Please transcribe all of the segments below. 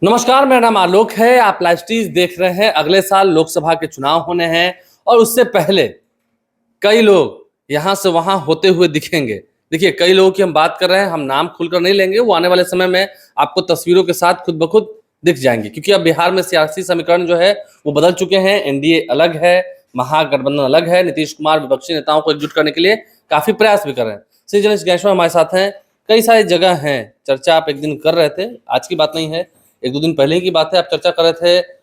नमस्कार, मेरा नाम आलोक है। आप लाइव देख रहे हैं। अगले साल लोकसभा के चुनाव होने हैं और उससे पहले कई लोग यहाँ से वहां होते हुए दिखेंगे। देखिए, कई लोगों की हम बात कर रहे हैं, हम नाम खुलकर नहीं लेंगे, वो आने वाले समय में आपको तस्वीरों के साथ खुद ब खुद दिख जाएंगे, क्योंकि अब बिहार में सियासी समीकरण जो है वो बदल चुके हैं। एनडीए अलग है, महागठबंधन अलग है। नीतीश कुमार विपक्षी नेताओं को एकजुट करने के लिए काफी प्रयास भी कर रहे हैं। श्री जनेश गैसवाल हमारे साथ हैं। कई सारी जगह हैं, चर्चा आप एक दिन कर रहे थे, आज की बात नहीं है, एक दो दिन पहले की बात है, आप चर्चा कर रहे थे।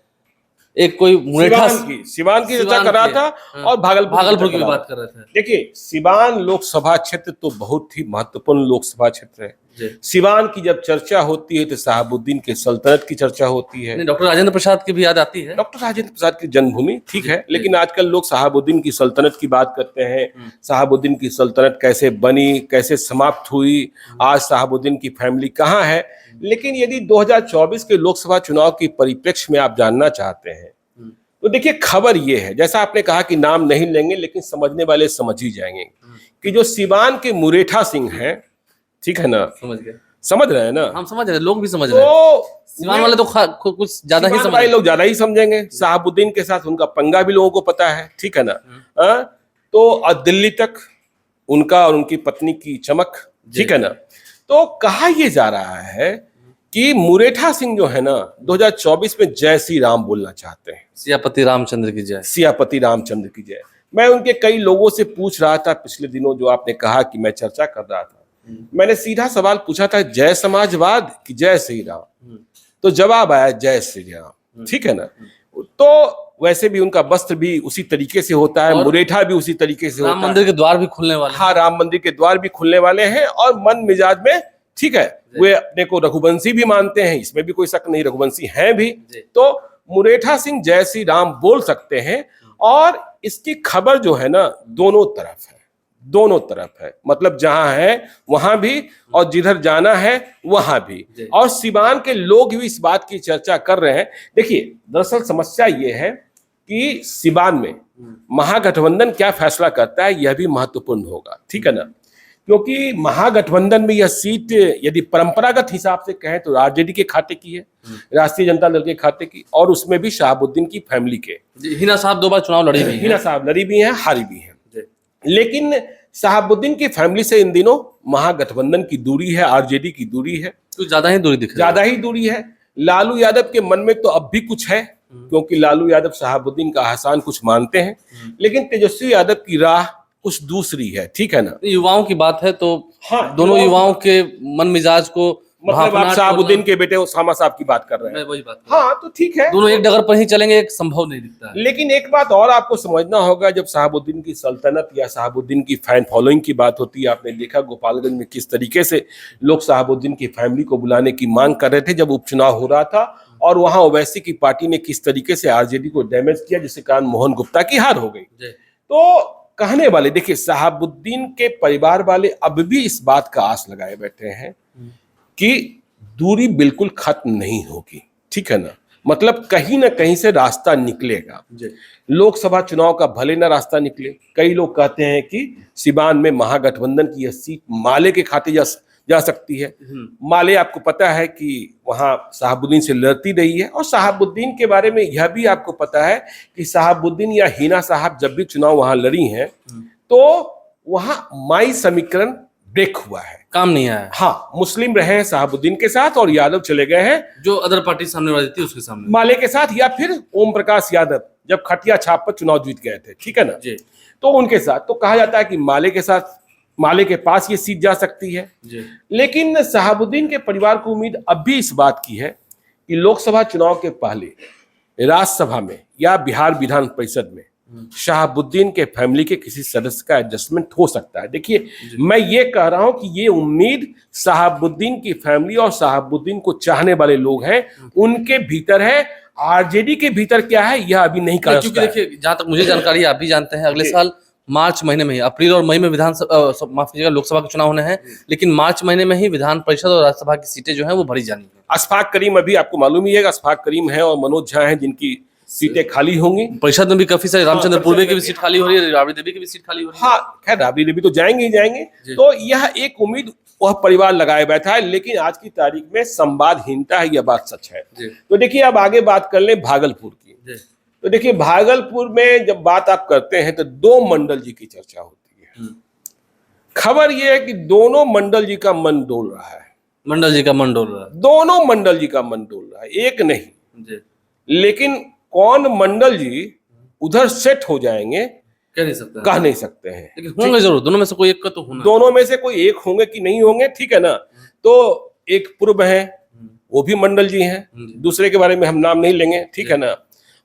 एक कोई मुरेठा सिवान की चर्चा कर रहा था। हाँ, और भागलपुर की भी बात कर रहे थे। देखिए, सिवान लोकसभा क्षेत्र तो बहुत ही महत्वपूर्ण लोकसभा क्षेत्र है। जी। सिवान की जब चर्चा होती है तो शहाबुद्दीन के सल्तनत की चर्चा होती है। डॉक्टर राजेंद्र प्रसाद की भी याद आती है। डॉक्टर राजेंद्र प्रसाद की जन्मभूमि, ठीक है, लेकिन आजकल लोग शहाबुद्दीन की सल्तनत की बात करते हैं। शहाबुद्दीन की सल्तनत कैसे बनी, कैसे समाप्त हुई, आज शहाबुद्दीन की फैमिली कहाँ है। लेकिन यदि 2024 के लोकसभा चुनाव की परिप्रेक्ष्य में आप जानना चाहते हैं तो देखिए, खबर ये है, जैसा आपने कहा कि नाम नहीं लेंगे, लेकिन समझने वाले समझ ही जाएंगे कि जो सिवान के मुरेठा सिंह हैं, ठीक है ना, समझ गए, समझ रहे हैं ना, हम समझ रहे हैं, लोग भी समझ रहे हैं। सिवान वाले तो कुछ ज्यादा ही समझ, लोग ज्यादा ही समझेंगे। शहाबुद्दीन के साथ उनका पंगा भी लोगों को पता है, ठीक है ना। तो दिल्ली तक उनका और उनकी पत्नी की चमक, ठीक है ना। तो कहा यह जा रहा है कि मुरेठा सिंह जो है ना 2024 में जय श्री राम बोलना चाहते हैं। सियापति रामचंद्र की जय, सियापति रामचंद्र की जय। मैं उनके कई लोगों से पूछ रहा था पिछले दिनों, जो आपने कहा कि मैं चर्चा कर रहा था, मैंने सीधा सवाल पूछा था, जय समाजवाद कि जय श्री राम। तो जवाब आया जय श्री राम, ठीक है ना। तो वैसे भी उनका वस्त्र भी उसी तरीके से होता है, मुरेठा भी उसी तरीके से होता है। राम मंदिर के द्वार भी खुलने वाले, हाँ, राम मंदिर के द्वार भी खुलने वाले हैं। और मन मिजाज में, ठीक है, वे अपने को रघुवंशी भी मानते हैं, इसमें भी कोई शक नहीं, रघुवंशी हैं भी। तो मुरेठा सिंह जय श्री राम बोल सकते हैं। और इसकी खबर जो है ना दोनों तरफ है, दोनों तरफ है, मतलब जहां है वहां भी और जिधर जाना है वहां भी। और सिवान के लोग भी इस बात की चर्चा कर रहे हैं। देखिए, दरअसल समस्या ये है कि सिवान में महागठबंधन क्या फैसला करता है, यह भी महत्वपूर्ण होगा, ठीक है ना। क्योंकि महागठबंधन में यह सीट यदि परंपरागत हिसाब से कहें तो आरजेडी के खाते की है, राष्ट्रीय जनता दल के खाते की, और उसमें भी शहाबुद्दीन की फैमिली के। हिना साहब 2 बार चुनाव लड़ी भी हैं। हिना साहब लड़ी भी हैं, हारी भी हैं। लेकिन शहाबुद्दीन की फैमिली से इन दिनों महागठबंधन की दूरी है, आरजेडी की दूरी है, कुछ ज्यादा ही दूरी दिख रही है। ज्यादा ही दूरी है। लालू यादव के मन में तो अब भी कुछ है, क्योंकि लालू यादव शहाबुद्दीन का एहसान कुछ मानते हैं, लेकिन तेजस्वी यादव की राह कुछ दूसरी है, ठीक है ना। युवाओं की बात है तो हाँ, दोनों युवाओं के मन मिजाज को, मतलब आप शहाबुद्दीन के बेटे उसामा साहब की बात कर रहे हैं। वही बात, हाँ, तो ठीक है, दोनों एक डगर पर ही चलेंगे, एक संभव नहीं दिखता है। लेकिन एक बात और आपको समझना होगा, जब शहाबुद्दीन की सल्तनत या शहाबुद्दीन की फैन फॉलोइंग की बात होती है, आपने देखा गोपालगंज में किस तरीके से लोग शहाबुद्दीन की फैमिली को बुलाने की मांग कर रहे थे जब उपचुनाव हो रहा था, और वहां ओवैसी की पार्टी ने किस तरीके से आरजेडी को डैमेज किया, जिसके कारण मोहन गुप्ता की हार हो गई। तो कहने वाले, देखिए, शहाबुद्दीन के परिवार वाले अब भी इस बात का आस लगाए बैठे हैं कि दूरी बिल्कुल खत्म नहीं होगी, ठीक है ना। मतलब कहीं ना कहीं से रास्ता निकलेगा। लोकसभा चुनाव का भले ना रास्ता निकले, कई लोग कहते हैं कि सिवान में महागठबंधन की यह सीट माले के खाते जा सकती है। माले आपको पता है कि वहां शहाबुद्दीन से लड़ती रही है, और शहाबुद्दीन के बारे में यह भी आपको पता है कि शहाबुद्दीन या हिना साहब जब भी चुनाव वहां लड़ी हैं तो वहां माई समीकरण ब्रेक हुआ है, काम नहीं आया। हाँ, मुस्लिम रहे हैं शहाबुद्दीन के साथ और यादव चले गए हैं जो अदर पार्टी सामने वाली थी उसके सामने, माले के साथ, या फिर ओम प्रकाश यादव जब खटिया छाप पर चुनाव जीत गए थे, ठीक है ना जी। तो उनके साथ, तो कहा जाता है कि माले के साथ, माले के पास ये सीट जा सकती है जी। लेकिन शहाबुद्दीन के परिवार को उम्मीद अब भी इस बात की है कि लोकसभा चुनाव के पहले राज्यसभा में या बिहार विधान परिषद में शहाबुद्दीन के फैमिली के किसी सदस्य का एडजस्टमेंट हो सकता है। देखिए, मैं ये कह रहा हूं कि ये उम्मीद शहाबुद्दीन की फैमिली और शहाबुद्दीन को चाहने वाले लोग हैं उनके भीतर है। आरजेडी के भीतर क्या है यह अभी नहीं कहा, क्योंकि देखिए, जहां तक मुझे जानकारी आप भी जानते हैं, अगले साल मार्च महीने में ही, अप्रैल और मई में विधानसभा, माफ कीजिएगा, लोकसभा के चुनाव होने हैं, लेकिन मार्च महीने में ही विधान परिषद और राज्यसभा की सीटें जो हैं वो भरी जानी है। अशफाक करीम, अभी आपको मालूम ही है, अशफाक करीम है और मनोज झा हैं जिनकी सीटें खाली होंगी। परिषद में भी काफी सारे रामचंद्र पूर्वे परिषद की भी में सीट खाली हो रही है, राबड़ी देवी की भी सीट खाली हो रही है। हाँ खैर राबड़ी देवी तो जाएंगे ही जाएंगे। तो यह एक उम्मीद वह परिवार लगाए बैठा है, लेकिन आज की तारीख में संवादहीनता है, यह बात सच है। तो देखिए अब आगे बात कर लें भागलपुर की। तो देखिए भागलपुर में जब बात आप करते हैं तो दो मंडल जी की चर्चा होती है। खबर यह है कि दोनों मंडल जी का मन डोल रहा है। मंडल जी का मन डोल रहा है। दोनों मंडल जी का मन डोल रहा है, एक नहीं। लेकिन कौन मंडल जी उधर सेट हो जाएंगे कह नहीं सकते, कह नहीं सकते हैं, लेकिन होंगे जरूर। दोनों में से कोई एक का तो होना। दोनों में से कोई एक होंगे कि नहीं होंगे, ठीक है ना। तो एक पूर्व है, वो भी मंडल जी हैं, दूसरे के बारे में हम नाम नहीं लेंगे, ठीक है ना।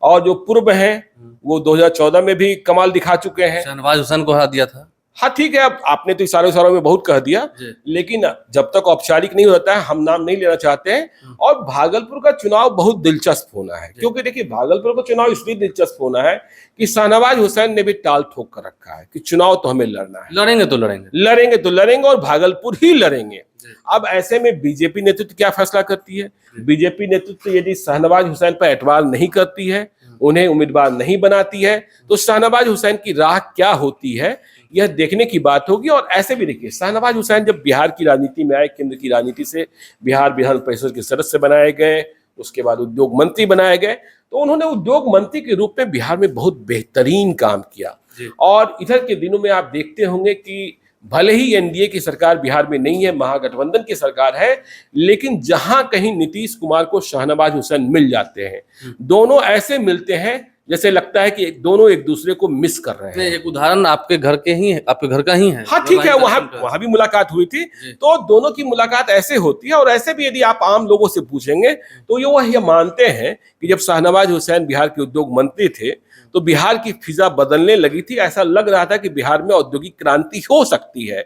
और जो पूर्व हैं वो 2014 में भी कमाल दिखा चुके हैं। शहनवाज हुसैन को हरा दिया था। हाँ ठीक है, अब आपने तो इशारों में बहुत कह दिया, लेकिन जब तक औपचारिक नहीं होता है हम नाम नहीं लेना चाहते हैं। और भागलपुर का चुनाव बहुत दिलचस्प होना है, क्योंकि देखिए भागलपुर का चुनाव इसलिए दिलचस्प होना है कि शहनवाज हुसैन ने भी टाल ठोक कर रखा है कि चुनाव तो हमें लड़ना है, लड़ेंगे तो लड़ेंगे, लड़ेंगे तो लड़ेंगे और भागलपुर ही लड़ेंगे। अब ऐसे में बीजेपी नेतृत्व क्या फैसला करती है? बीजेपी नेतृत्व यदि शहनवाज हुसैन पर एतबार नहीं करती है, उन्हें उम्मीदवार नहीं बनाती है, तो शहनवाज हुसैन की राह क्या होती है यह देखने की बात होगी। और ऐसे भी देखिए शहनवाज हुसैन जब बिहार की राजनीति में आए, केंद्र की राजनीति से बिहार विधान परिषद के सदस्य बनाए गए, उसके बाद उद्योग मंत्री बनाए गए, तो उन्होंने उद्योग मंत्री के रूप में बिहार में बहुत बेहतरीन काम किया। और इधर के दिनों में आप देखते होंगे कि भले ही एनडीए की सरकार बिहार में नहीं है, महागठबंधन की सरकार है, लेकिन जहां कहीं नीतीश कुमार को शहनवाज हुसैन मिल जाते हैं, दोनों ऐसे मिलते हैं जैसे लगता है कि दोनों एक दूसरे को मिस कर रहे हैं। एक उदाहरण आपके घर के ही है, आपके घर का ही है। हाँ ठीक है, वहां भी मुलाकात हुई थी। तो दोनों की मुलाकात ऐसे होती है। और ऐसे भी यदि आप आम लोगों से पूछेंगे तो ये मानते हैं कि जब शहनवाज हुसैन बिहार के उद्योग मंत्री थे तो बिहार की फिजा बदलने लगी थी। ऐसा लग रहा था कि बिहार में औद्योगिक क्रांति हो सकती है।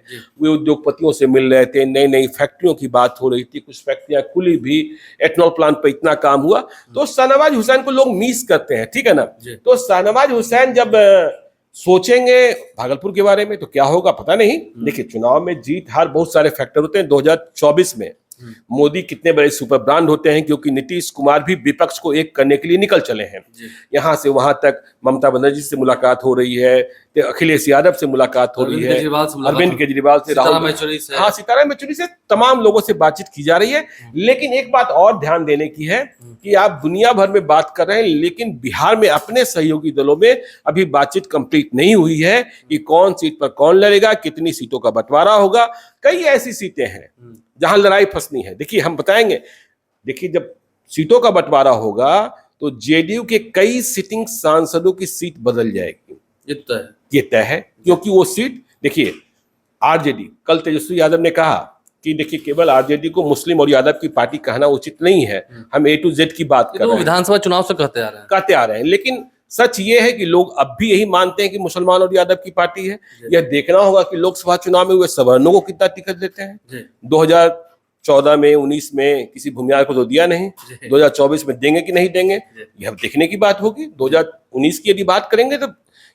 वे उद्योगपतियों से मिल रहे थे, नई नई फैक्ट्रियों की बात हो रही थी, कुछ फैक्ट्रियां खुली भी, एथनॉल प्लांट पर इतना काम हुआ। तो शहनवाज हुसैन को लोग मिस करते हैं, ठीक है ना। तो शहनवाज हुसैन जब सोचेंगे भागलपुर के बारे में तो क्या होगा पता नहीं। देखिए चुनाव में जीत हार बहुत सारे फैक्टर होते हैं। 2024 में मोदी कितने बड़े सुपर ब्रांड होते हैं, क्योंकि नीतीश कुमार भी विपक्ष को एक करने के लिए निकल चले हैं। यहां से वहां तक ममता बनर्जी से मुलाकात हो रही है, अखिलेश यादव से मुलाकात हो रही है, अरविंद केजरीवाल से, राहुल से, हाँ सीताराम येचुरी से, तमाम लोगों से बातचीत की जा रही है। लेकिन एक बात और ध्यान देने की है कि आप दुनिया भर में बात कर रहे हैं, लेकिन बिहार में अपने सहयोगी दलों में अभी बातचीत कंप्लीट नहीं हुई है कि कौन सीट पर कौन लड़ेगा, कितनी सीटों का बंटवारा होगा। कई ऐसी सीटें हैं जहां लड़ाई फंसनी है। देखिए हम बताएंगे, देखिए जब सीटों का बंटवारा होगा तो जेडीयू के कई सिटिंग सांसदों की सीट बदल जाएगी, ये तय है। क्योंकि वो सीट देखिए आरजेडी, कल तेजस्वी यादव ने कहा कि देखिए केवल आरजेडी को मुस्लिम और यादव की पार्टी कहना उचित नहीं है, हम ए टू जेड की बात कर रहे हैं, विधानसभा चुनाव से कहते आ रहे हैं। लेकिन सच ये है कि लोग अब भी यही मानते हैं कि मुसलमान और यादव की पार्टी है। यह देखना होगा कि लोकसभा चुनाव में वे सवर्णों को कितना टिकट देते हैं। 2014 में 19 में किसी भूमियार को तो दिया नहीं, 2024 में देंगे कि नहीं देंगे, यह देखने की बात होगी। 2019 की यदि बात करेंगे तो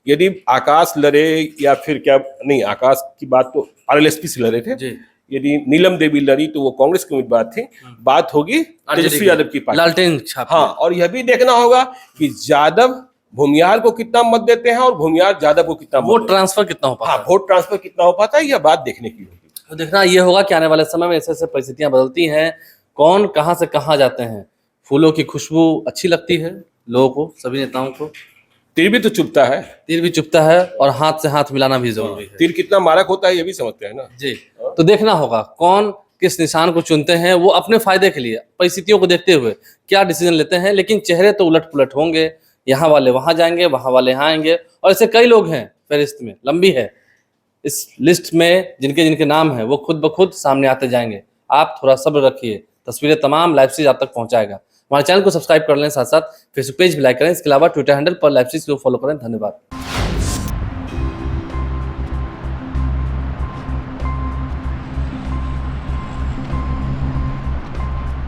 यदि आकाश लड़े या फिर क्या नहीं, आकाश की बात तो आरएलएसपी से लड़े थे, यदि नीलम देवी लड़ी तो वो कांग्रेस की उम्मीदवार थी। बात होगी तेजस्वी यादव की पार्टी, लालटेन छाप। हाँ, और यह भी देखना होगा कि यादव भूमियार को कितना मत देते हैं और भूमियार यादव को कितना वोट ट्रांसफर कितना हो पाता है। हाँ, वोट ट्रांसफर कितना हो पाता है, यह बात देखने की होगी। तो देखना ये होगा कि आने वाले समय में ऐसे ऐसे परिस्थितियां बदलती हैं, कौन कहां से कहां जाते हैं। फूलों की खुशबू अच्छी लगती है लोगों को, सभी नेताओं को। तीर भी तो चुभता है, तीर भी चुभता है और हाथ से हाथ मिलाना भी जरूरी है। तीर कितना मारक होता है ये भी समझते हैं ना जी। तो देखना होगा कौन किस निशान को चुनते हैं, वो अपने फायदे के लिए परिस्थितियों को देखते हुए क्या डिसीजन लेते हैं। लेकिन चेहरे तो उलट पुलट होंगे, यहाँ वाले वहां जाएंगे, वहां वाले यहाँ आएंगे, और ऐसे कई लोग हैं, फहरिस्त में लंबी है इस लिस्ट में, जिनके जिनके नाम है वो खुद ब खुद सामने आते जाएंगे। आप थोड़ा सब्र रखिए, तस्वीरें तमाम लाइव सीरीज आप तक पहुंचाएगा। हमारे चैनल को सब्सक्राइब कर लें, साथ साथ फेसबुक पेज भी लाइक करें। इसके अलावा ट्विटर हैंडल पर लाइव सीरीज को फॉलो करें। धन्यवाद।